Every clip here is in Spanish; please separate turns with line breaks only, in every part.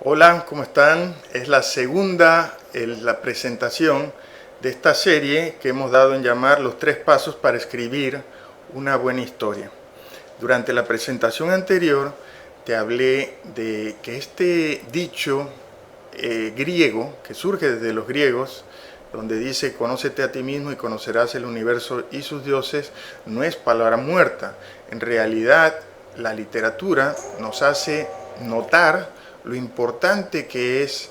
Hola, ¿cómo están? Es la segunda, la presentación de esta serie que hemos dado en llamar Los 3 pasos para escribir una buena historia. Durante la presentación anterior te hablé de que este dicho griego, que surge desde los griegos, donde dice conócete a ti mismo y conocerás el universo y sus dioses, no es palabra muerta. En realidad, la literatura nos hace notar lo importante que es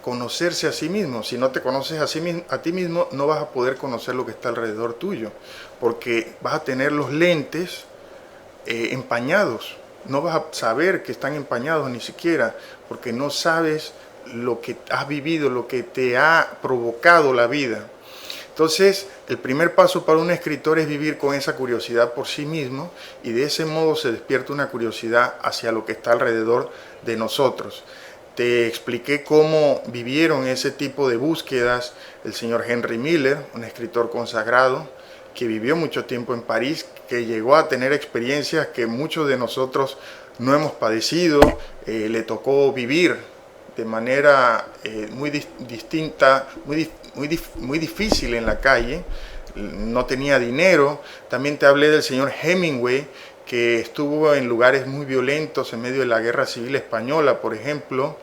conocerse a sí mismo. Si no te conoces a ti mismo, no vas a poder conocer lo que está alrededor tuyo, porque vas a tener los lentes empañados. No vas a saber que están empañados ni siquiera, porque no sabes lo que has vivido, lo que te ha provocado la vida. Entonces, el primer paso para un escritor es vivir con esa curiosidad por sí mismo, y de ese modo se despierta una curiosidad hacia lo que está alrededor de nosotros. Te expliqué cómo vivieron ese tipo de búsquedas el señor Henry Miller, un escritor consagrado que vivió mucho tiempo en París, que llegó a tener experiencias que muchos de nosotros no hemos padecido. Le tocó vivir de manera muy distinta, muy difícil en la calle. No tenía dinero. También te hablé del señor Hemingway, que estuvo en lugares muy violentos en medio de la Guerra Civil Española, por ejemplo,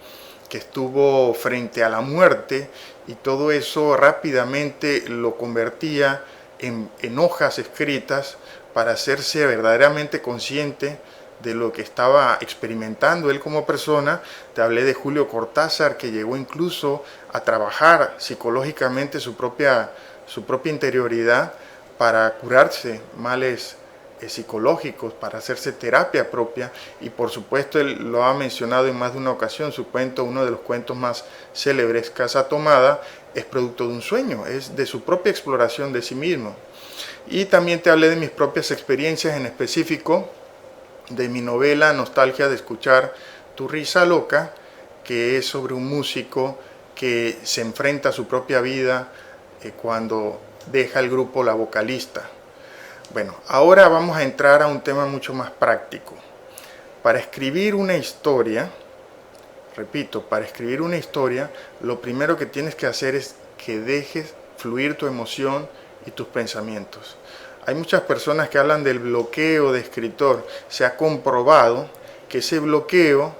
que estuvo frente a la muerte, y todo eso rápidamente lo convertía en hojas escritas para hacerse verdaderamente consciente de lo que estaba experimentando él como persona. Te hablé de Julio Cortázar, que llegó incluso a trabajar psicológicamente su propia interioridad para curarse males psicológicos, para hacerse terapia propia. Y por supuesto él lo ha mencionado en más de una ocasión. Su cuento, uno de los cuentos más célebres, Casa Tomada, es producto de un sueño, es de su propia exploración de sí mismo. Y también te hablé de mis propias experiencias, en específico de mi novela Nostalgia de escuchar tu risa loca, que es sobre un músico que se enfrenta a su propia vida cuando deja el grupo La Vocalista. Bueno, ahora vamos a entrar a un tema mucho más práctico. Para escribir una historia, repito, para escribir una historia, lo primero que tienes que hacer es que dejes fluir tu emoción y tus pensamientos. Hay muchas personas que hablan del bloqueo de escritor. Se ha comprobado que ese bloqueo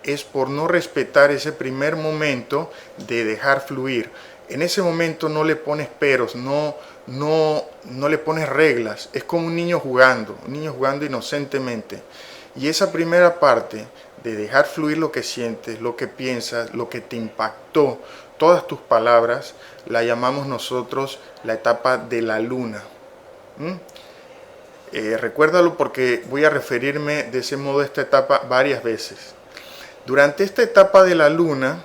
es por no respetar ese primer momento de dejar fluir. En ese momento no le pones peros, no le pones reglas. Es como un niño jugando inocentemente. Y esa primera parte de dejar fluir lo que sientes, lo que piensas, lo que te impactó, todas tus palabras, la llamamos nosotros la etapa de la luna. Recuérdalo, porque voy a referirme de ese modo a esta etapa varias veces. Durante esta etapa de la luna,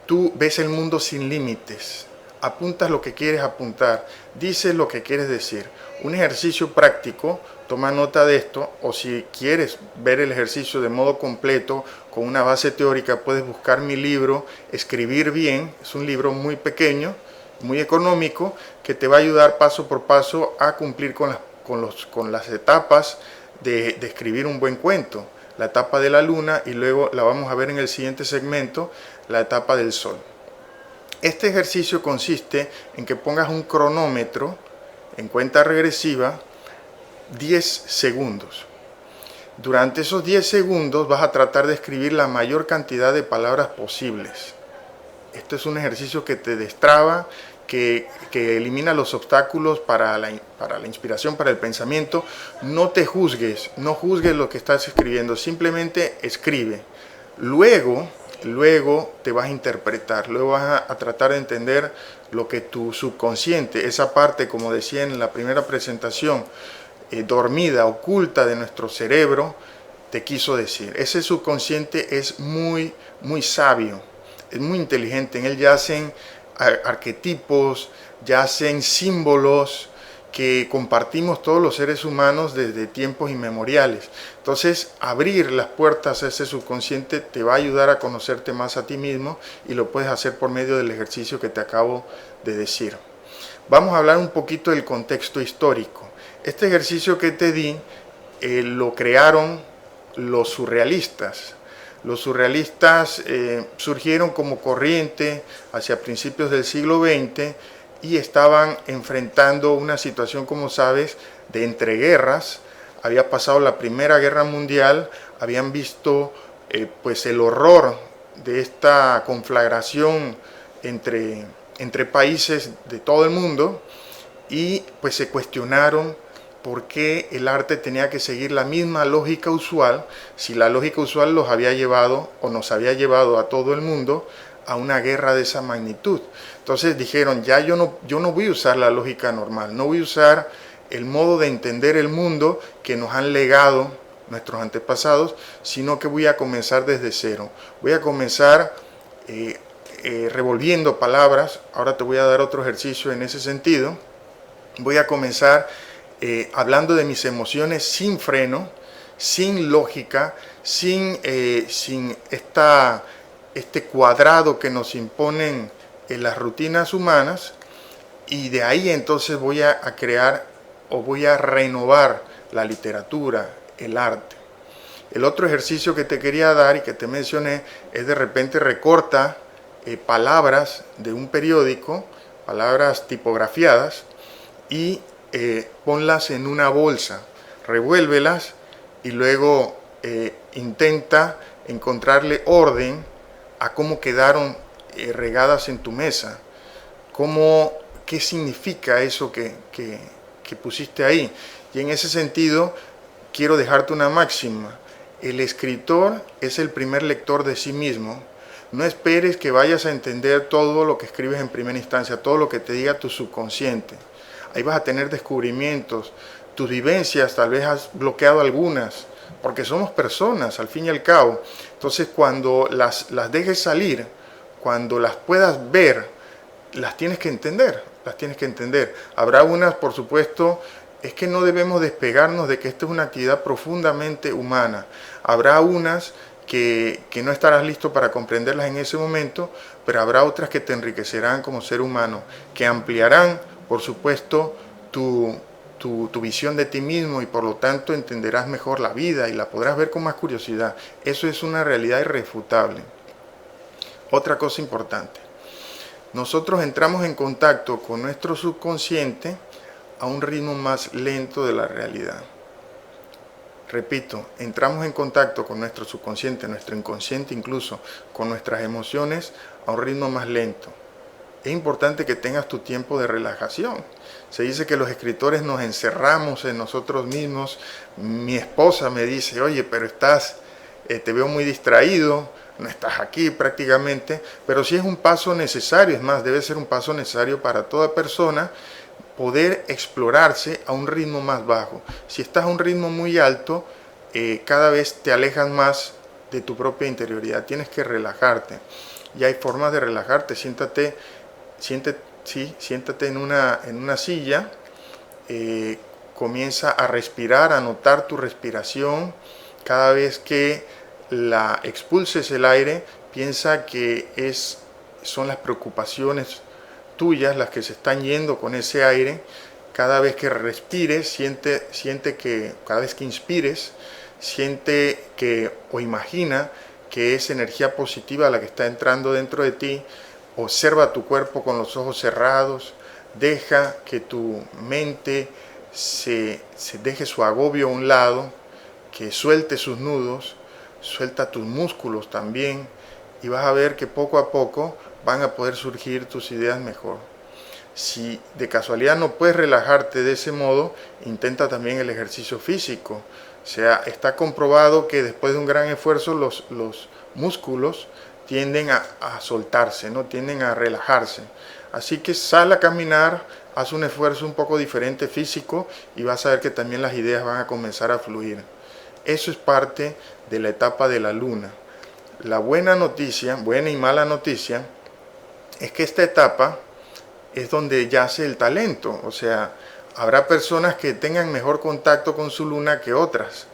tú ves el mundo sin límites, apuntas lo que quieres apuntar, dices lo que quieres decir. Un ejercicio práctico, toma nota de esto, o si quieres ver el ejercicio de modo completo, con una base teórica, puedes buscar mi libro Escribir Bien. Es un libro muy pequeño, muy económico, que te va a ayudar paso por paso a cumplir con las etapas de escribir un buen cuento. La etapa de la luna, y luego la vamos a ver en el siguiente segmento, la etapa del sol. Este ejercicio consiste en que pongas un cronómetro en cuenta regresiva 10 segundos. Durante esos 10 segundos vas a tratar de escribir la mayor cantidad de palabras posibles. Esto es un ejercicio que te destraba, que elimina los obstáculos para la inspiración, para el pensamiento. No te juzgues, no juzgues lo que estás escribiendo, simplemente escribe. Luego te vas a interpretar, luego vas a tratar de entender lo que tu subconsciente, esa parte, como decía en la primera presentación, dormida, oculta de nuestro cerebro, te quiso decir. Ese subconsciente es muy sabio, es muy inteligente. En él yacen arquetipos, yacen símbolos que compartimos todos los seres humanos desde tiempos inmemoriales. Entonces, abrir las puertas a ese subconsciente te va a ayudar a conocerte más a ti mismo, y lo puedes hacer por medio del ejercicio que te acabo de decir. Vamos a hablar un poquito del contexto histórico. Este ejercicio que te di lo crearon los surrealistas. Los surrealistas surgieron como corriente hacia principios del siglo XX y estaban enfrentando una situación, como sabes, de entreguerras. Había pasado la Primera Guerra Mundial, habían visto pues el horror de esta conflagración entre países de todo el mundo, y pues se cuestionaron por qué el arte tenía que seguir la misma lógica usual, si la lógica usual los había llevado o nos había llevado a todo el mundo a una guerra de esa magnitud. Entonces dijeron, ya yo no voy a usar la lógica normal, no voy a usar el modo de entender el mundo que nos han legado nuestros antepasados, sino que voy a comenzar desde cero. Voy a comenzar revolviendo palabras. Ahora te voy a dar otro ejercicio en ese sentido. Voy a comenzar hablando de mis emociones sin freno, sin lógica, sin este cuadrado que nos imponen las rutinas humanas, y de ahí entonces voy a crear o voy a renovar la literatura, el arte. El otro ejercicio que te quería dar y que te mencioné es, de repente recorta palabras de un periódico, palabras tipografiadas, y ponlas en una bolsa, revuélvelas y luego intenta encontrarle orden a cómo quedaron regadas en tu mesa, qué significa eso que pusiste ahí. Y en ese sentido quiero dejarte una máxima: el escritor es el primer lector de sí mismo. No esperes que vayas a entender todo lo que escribes en primera instancia, todo lo que te diga tu subconsciente. Ahí vas a tener descubrimientos, tus vivencias, tal vez has bloqueado algunas, porque somos personas al fin y al cabo. Entonces cuando las dejes salir, cuando las puedas ver, las tienes que entender, Habrá unas, por supuesto, es que no debemos despegarnos de que esta es una actividad profundamente humana. Habrá unas que no estarás listo para comprenderlas en ese momento, pero habrá otras que te enriquecerán como ser humano, que ampliarán, por supuesto, tu visión de ti mismo, y por lo tanto entenderás mejor la vida y la podrás ver con más curiosidad. Eso es una realidad irrefutable. Otra cosa importante: nosotros entramos en contacto con nuestro subconsciente a un ritmo más lento de la realidad. Repito, entramos en contacto con nuestro subconsciente, nuestro inconsciente incluso, con nuestras emociones a un ritmo más lento. Es importante que tengas tu tiempo de relajación. Se dice que los escritores nos encerramos en nosotros mismos. Mi esposa me dice, oye, pero te veo muy distraído, no estás aquí prácticamente, pero sí es un paso necesario, es más, debe ser un paso necesario para toda persona poder explorarse a un ritmo más bajo. Si estás a un ritmo muy alto, cada vez te alejas más de tu propia interioridad. Tienes que relajarte. Y hay formas de relajarte. Siéntate en una silla, comienza a respirar, a notar tu respiración. Cada vez que expulses el aire, piensa que son las preocupaciones tuyas las que se están yendo con ese aire. Cada vez que respires, siente que cada vez que inspires, siente que, o imagina que es energía positiva la que está entrando dentro de ti. Observa tu cuerpo con los ojos cerrados, deja que tu mente se deje su agobio a un lado, que suelte sus nudos, suelta tus músculos también, y vas a ver que poco a poco van a poder surgir tus ideas mejor. Si de casualidad no puedes relajarte de ese modo, intenta también el ejercicio físico. O sea, está comprobado que después de un gran esfuerzo los músculos tienden a soltarse, ¿no? Tienden a relajarse. Así que sal a caminar, haz un esfuerzo un poco diferente físico, y vas a ver que también las ideas van a comenzar a fluir. Eso es parte de la etapa de la luna. La buena noticia, buena y mala noticia, es que esta etapa es donde yace el talento. O sea, habrá personas que tengan mejor contacto con su luna que otras.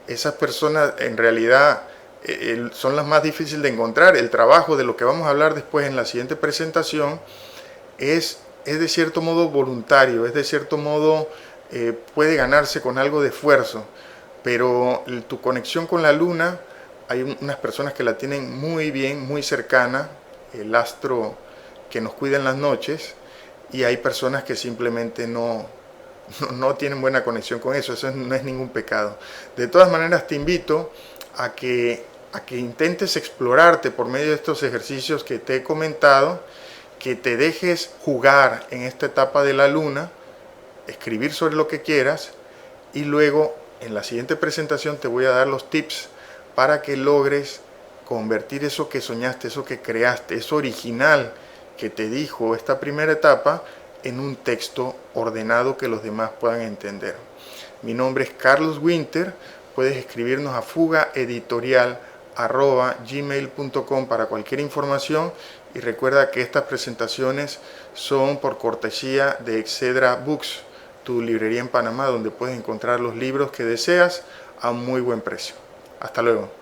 Esas personas en realidad son las más difíciles de encontrar. El trabajo de lo que vamos a hablar después en la siguiente presentación es de cierto modo voluntario, es de cierto modo puede ganarse con algo de esfuerzo, pero tu conexión con la luna hay unas personas que la tienen muy bien, muy cercana, el astro que nos cuida en las noches, y hay personas que simplemente no tienen buena conexión con eso. Eso no es ningún pecado. De todas maneras, te invito a que intentes explorarte por medio de estos ejercicios que te he comentado, que te dejes jugar en esta etapa de la luna, escribir sobre lo que quieras, y luego en la siguiente presentación te voy a dar los tips para que logres convertir eso que soñaste, eso que creaste, eso original que te dijo esta primera etapa, en un texto ordenado que los demás puedan entender. Mi nombre es Carlos Winter. Puedes escribirnos a fugaeditorial@gmail.com para cualquier información, y recuerda que estas presentaciones son por cortesía de Excedra Books, tu librería en Panamá, donde puedes encontrar los libros que deseas a muy buen precio. Hasta luego.